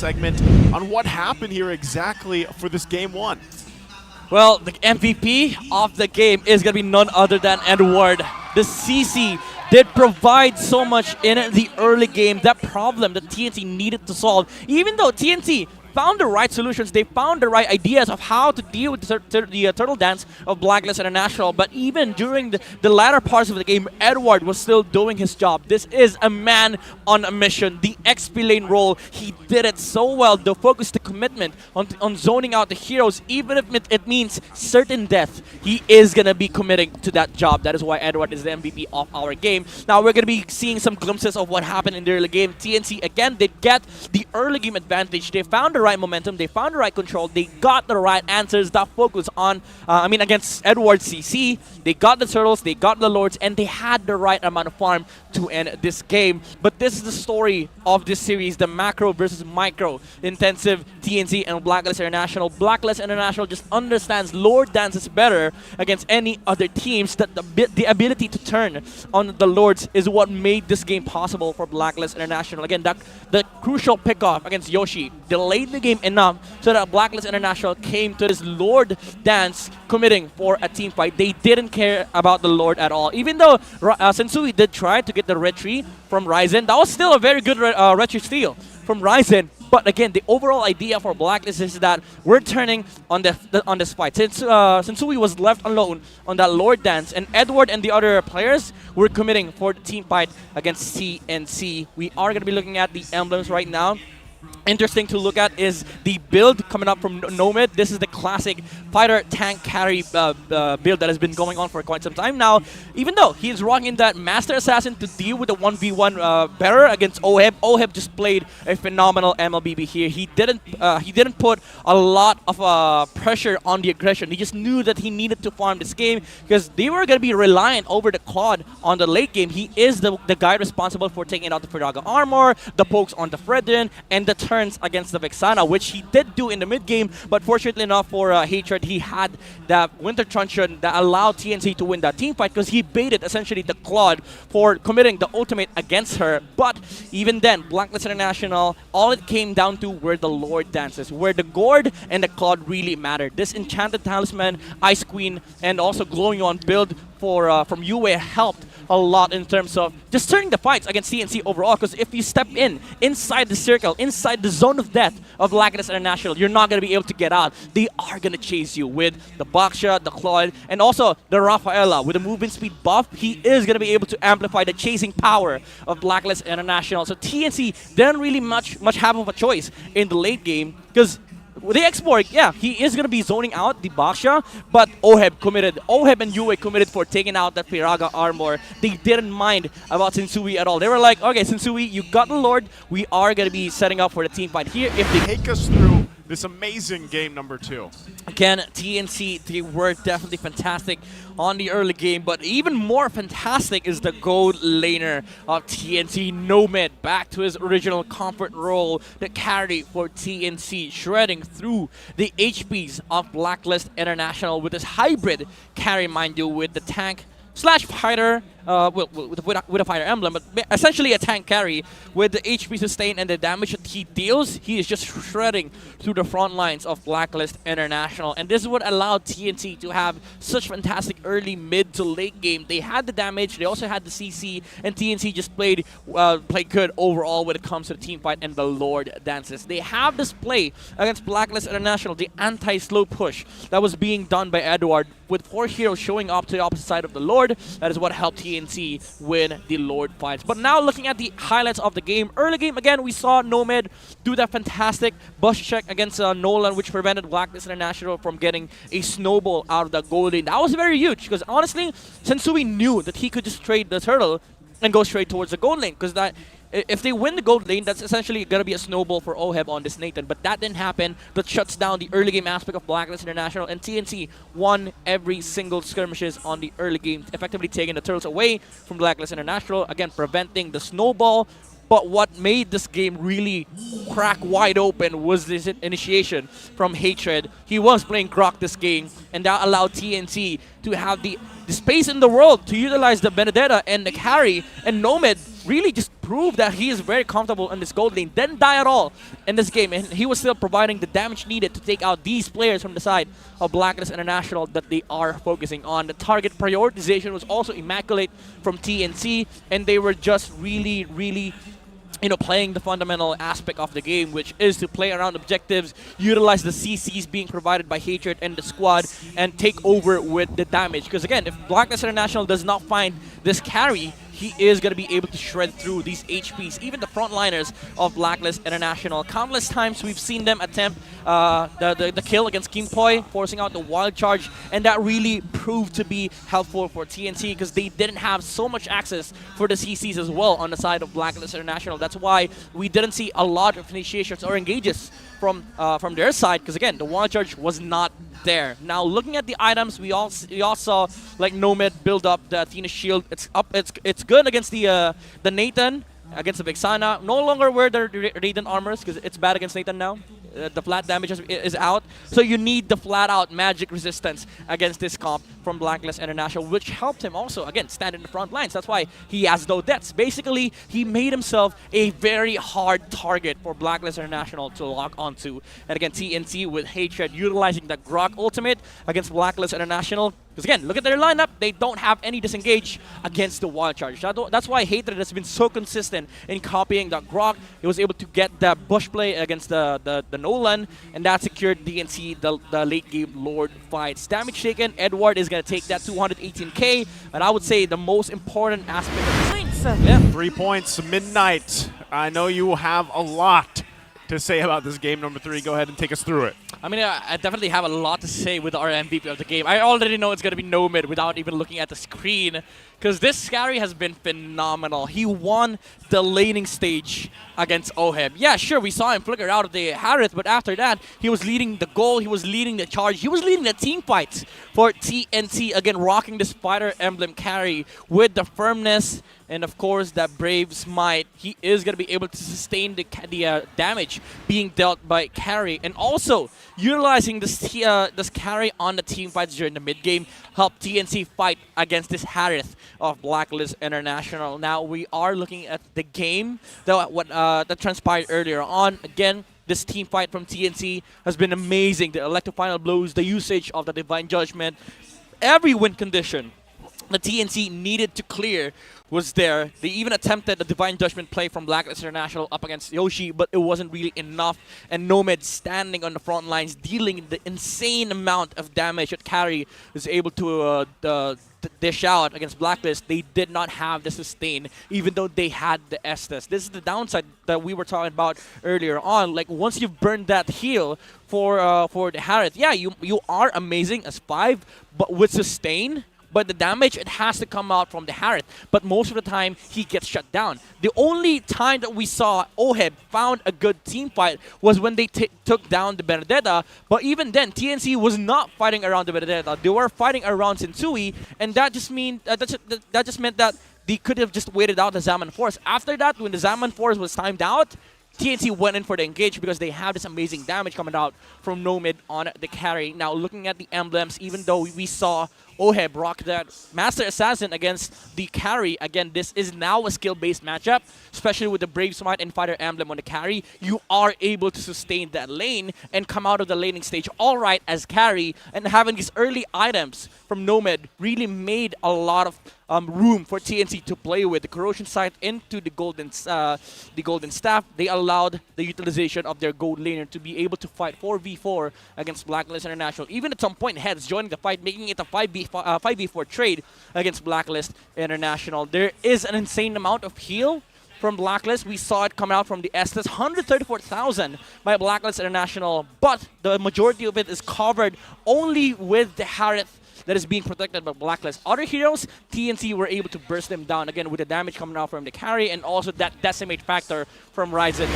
segment on what happened here exactly for this game one. Well, the MVP of the game is going to be none other than Edward. The CC did provide so much in the early game, that problem that TNC needed to solve. Even though TNC found the right solutions, they found the right ideas of how to deal with the turtle dance of Blacklist International. But even during the latter parts of the game, Edward was still doing his job. This is a man on a mission. The XP lane role, he did it so well. The focus, the commitment on zoning out the heroes, even if it means certain death, he is going to be committing to that job. That is why Edward is the MVP of our game. Now we're going to be seeing some glimpses of what happened in the early game. TNC, again, did get the early game advantage. They found the right momentum, they found the right control, they got the right answers that focus on, against Edward CC. They got the turtles, they got the lords, and they had the right amount of farm to end this game. But this is the story of this series, the macro versus micro intensive TNC and Blacklist International. Blacklist International just understands Lord dances better against any other teams. That the ability to turn on the lords is what made this game possible for Blacklist International. Again, the crucial pickoff against Yoshi delayed the game enough so that Blacklist International came to this Lord dance committing for a team fight. They didn't care about the Lord at all. Even though Sensui did try to get the retry from Ryzen, that was still a very good retry steal from Ryzen. But again, the overall idea for Blacklist is that we're turning on this fight. Since Sensui was left alone on that Lord dance, and Edward and the other players were committing for the team fight against CNC. We are going to be looking at the emblems right now. Interesting to look at is the build coming up from Nomad. This is the classic fighter tank carry build that has been going on for quite some time now. Even though he is rocking that Master Assassin to deal with the 1v1 bearer against Oheb. Oheb just played a phenomenal MLBB here. He didn't put a lot of pressure on the aggression. He just knew that he needed to farm this game because they were going to be reliant over the Claude on the late game. He is the guy responsible for taking out the Firaga armor, the pokes on the Fredrin, and the turns against the Vexana, which he did do in the mid game, but fortunately enough for Hatred, he had that Winter Truncheon that allowed TNC to win that team fight because he baited essentially the Claude for committing the ultimate against her. But even then, Blacklist International, all it came down to were the Lord dances, where the Gourd and the Claude really mattered. This Enchanted Talisman, Ice Queen, and also Glowing On build from UA helped a lot in terms of just turning the fights against CNC overall, because if you step inside the circle, inside the zone of death of Blacklist International, you're not going to be able to get out. They are going to chase you with the Baksha, the Claude, and also the Rafaela. With the movement speed buff, he is going to be able to amplify the chasing power of Blacklist International. So TNC didn't really much have of a choice in the late game, because with the X-Borg, yeah, he is going to be zoning out the Baksha, but Oheb and Yue committed for taking out that Firaga armor. They didn't mind about Sensui at all. They were like, okay, Sensui, you got the Lord. We are going to be setting up for the team fight here. If they Take us through this amazing game number two. Again, TNC, they were definitely fantastic on the early game, but even more fantastic is the gold laner of TNC, Nomad, back to his original comfort role, the carry for TNC, shredding through the HPs of Blacklist International with this hybrid carry, mind you, with the tank slash fighter, with a fighter emblem, but essentially a tank carry with the HP sustain and the damage that he deals. He is just shredding through the front lines of Blacklist International, and this is what allowed TNC to have such fantastic early, mid to late game. They had the damage, they also had the CC, and TNC just played good overall when it comes to the team fight and the Lord dances. They have this play against Blacklist International, the anti-slow push that was being done by Edward, with 4 heroes showing up to the opposite side of the Lord. That is what helped TNC win the Lord fights. But now looking at the highlights of the game. Early game, again, we saw Nomad do that fantastic bush check against Nolan, which prevented Blacklist International from getting a snowball out of the gold lane. That was very huge, because honestly, Sensui knew that he could just trade the turtle and go straight towards the gold lane, because that if they win the gold lane, that's essentially going to be a snowball for Oheb on this Nathan. But that didn't happen. That shuts down the early game aspect of Blacklist International, and TNC won every single skirmishes on the early game, effectively taking the turtles away from Blacklist International, again preventing the snowball. But what made this game really crack wide open was this initiation from Hatred. He was playing Grok this game, and that allowed TNC to have the space in the world to utilize the Benedetta and the carry, and Nomad really just proved that he is very comfortable in this gold lane. Didn't die at all in this game, and he was still providing the damage needed to take out these players from the side of Blacklist International that they are focusing on. The target prioritization was also immaculate from TNC, and they were just really, really playing the fundamental aspect of the game, which is to play around objectives, utilize the CCs being provided by Hatred and the squad, and take over with the damage. Because again, if Blacklist International does not find this carry, he is going to be able to shred through these HPs, even the frontliners of Blacklist International. Countless times we've seen them attempt the kill against King Poi, forcing out the wild charge, and that really proved to be helpful for TNC because they didn't have so much access for the CCs as well on the side of Blacklist International. That's why we didn't see a lot of initiations or engages from their side, because again, the wild charge was not there. Now looking at the items, we all saw like Nomad build up the Athena shield. It's good against the Nathan, against the Vexana. No longer wear the Radiant armors because it's bad against Nathan now. The flat damage is out, so you need the flat-out magic resistance against this comp from Blacklist International, which helped him also, again, stand in the front lines. That's why he has no deaths. Basically, he made himself a very hard target for Blacklist International to lock onto. And again, TNC with Hatred utilizing the Grok ultimate against Blacklist International. Because again, look at their lineup. They don't have any disengage against the wild charge. That's why Hatred has been so consistent in copying the Grok. He was able to get the bush play against the Nolan, and that secured DNC the late game Lord fights. Damage taken, Edward is going to take that 218k, and I would say the most important aspect of Points. yeah. 3 points, Midnight. I know you have a lot to say about this game number 3. Go ahead and take us through it. I mean, I definitely have a lot to say with our MVP of the game. I already know it's going to be Nomad without even looking at the screen, because this Scary has been phenomenal. He won the laning stage against Oheb. Yeah, sure, we saw him flicker out of the Harith, but after that, he was leading the goal, he was leading the charge, he was leading the team fights for TNT, again, rocking the Spider Emblem carry with the firmness and, of course, that Brave Smite. He is going to be able to sustain the damage being dealt by carry, and also utilizing this carry on the team fights during the mid-game helped TNC fight against this Harith of Blacklist International. Now we are looking at the game that transpired earlier on. Again, this team fight from TNC has been amazing. The electric final blows, the usage of the Divine Judgment, every win condition the TNC needed to clear was there. They even attempted the Divine Judgment play from Blacklist International up against Yoshi, but it wasn't really enough. And Nomad standing on the front lines, dealing the insane amount of damage that Carry was able to dish out against Blacklist. They did not have the sustain, even though they had the Estes. This is the downside that we were talking about earlier on. Like, once you've burned that heal for the Harith, yeah, you are amazing as 5, but with sustain, but the damage, it has to come out from the Harith. But most of the time, he gets shut down. The only time that we saw Oheb found a good team fight was when they took down the Benedetta. But even then, TNC was not fighting around the Benedetta. They were fighting around Sensui, and that just meant that they could have just waited out the Zaman Force. After that, when the Zaman Force was timed out, TNC went in for the engage because they have this amazing damage coming out from Nomad on the carry. Now, looking at the emblems, even though we saw Oheb rock that Master Assassin against the carry, again, this is now a skill-based matchup, especially with the Brave Smite and Fighter Emblem on the carry. You are able to sustain that lane and come out of the laning stage all right as carry, and having these early items from Nomad really made a lot of room for TNC to play with. The Corrosion Sight into the Golden Staff, they allowed the utilization of their gold laner to be able to fight 4v4 against Blacklist International. Even at some point, Heads joining the fight, making it a 5v4 trade against Blacklist International. There is an insane amount of heal from Blacklist. We saw it come out from the Estes, 134,000 by Blacklist International, but the majority of it is covered only with the Harith that is being protected by Blacklist. Other heroes, TNC were able to burst them down, again, with the damage coming out from the carry and also that decimate factor from Ryzen.